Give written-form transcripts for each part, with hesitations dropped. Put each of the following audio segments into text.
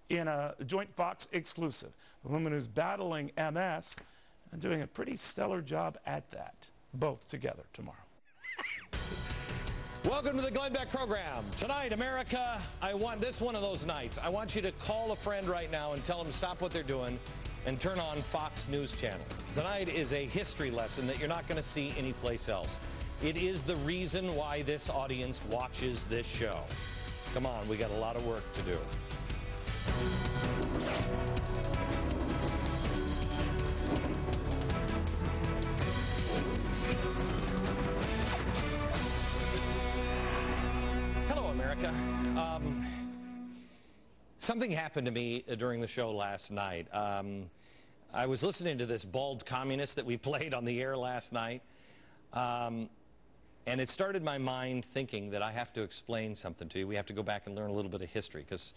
in a joint Fox exclusive. A woman who's battling MS and doing a pretty stellar job at that. Both together tomorrow. Welcome to the Glenn Beck program. Tonight, America, this one of those nights. I want you to call a friend right now and tell them to stop what they're doing and turn on Fox News Channel. Tonight is a history lesson that you're not going to see anyplace else. It is the reason why this audience watches this show. Come on, we got a lot of work to do. Hello, America. Something happened to me during the show last night. I was listening to this bald communist that we played on the air last night, and it started my mind thinking that I have to explain something to you. We have to go back and learn a little bit of history, because,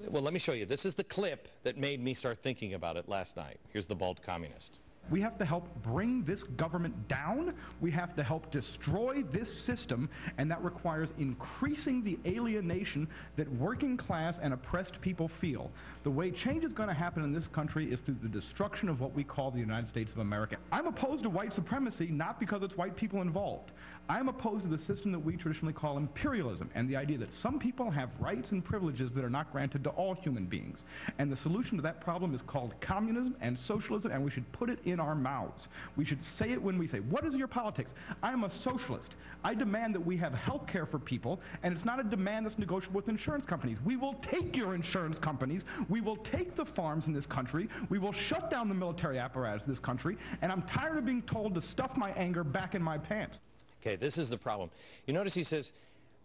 well, let me show you. This is the clip that made me start thinking about it last night. Here's the bald communist. We have to help bring this government down. We have to help destroy this system, and that requires increasing the alienation that working class and oppressed people feel. The way change is going to happen in this country is through the destruction of what we call the United States of America. I'm opposed to white supremacy, not because it's white people involved. I'm opposed to the system that we traditionally call imperialism, and the idea that some people have rights and privileges that are not granted to all human beings. And the solution to that problem is called communism and socialism, and we should put it in our mouths. We should say it when we say, what is your politics? I'm a socialist. I demand that we have health care for people, and it's not a demand that's negotiable with insurance companies. We will take your insurance companies. We will take the farms in this country. We will shut down the military apparatus of this country, and I'm tired of being told to stuff my anger back in my pants. Okay, this is the problem. You notice he says,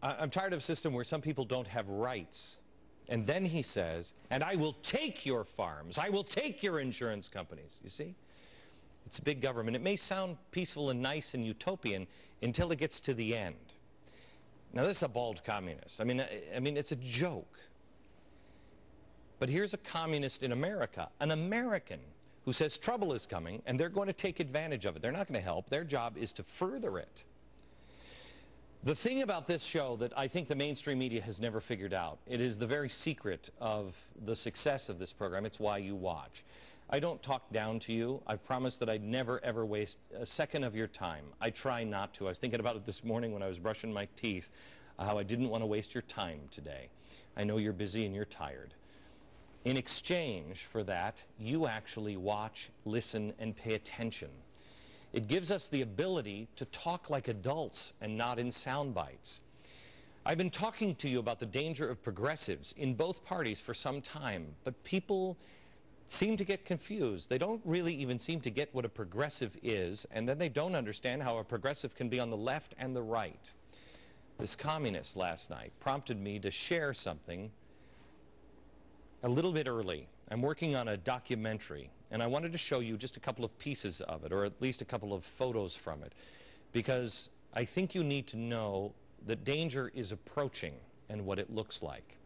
I'm tired of a system where some people don't have rights. And then he says, and I will take your farms. I will take your insurance companies. You see? It's big government. It may sound peaceful and nice and utopian until it gets to the end. Now, this is a bald communist. I mean, it's a joke. But here's a communist in America, an American, who says trouble is coming, and they're going to take advantage of it. They're not going to help. Their job is to further it. The thing about this show that I think the mainstream media has never figured out, it is the very secret of the success of this program. It's why you watch. I don't talk down to you. I've promised that I'd never, ever waste a second of your time. I try not to. I was thinking about it this morning when I was brushing my teeth, how I didn't want to waste your time today. I know you're busy and you're tired. In exchange for that, you actually watch, listen, and pay attention. It gives us the ability to talk like adults and not in sound bites. I've been talking to you about the danger of progressives in both parties for some time, but people seem to get confused. They don't really even seem to get what a progressive is, and then they don't understand how a progressive can be on the left and the right. This communist last night prompted me to share something a little bit early. I'm working on a documentary, and I wanted to show you just a couple of pieces of it, or at least a couple of photos from it, because I think you need to know that danger is approaching and what it looks like.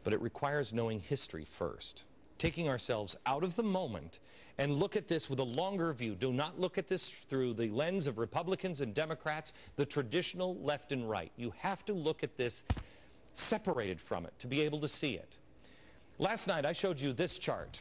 But it requires knowing history first, taking ourselves out of the moment and look at this with a longer view. Do not look at this through the lens of Republicans and Democrats, the traditional left and right. You have to look at this separated from it to be able to see it. Last night I showed you this chart.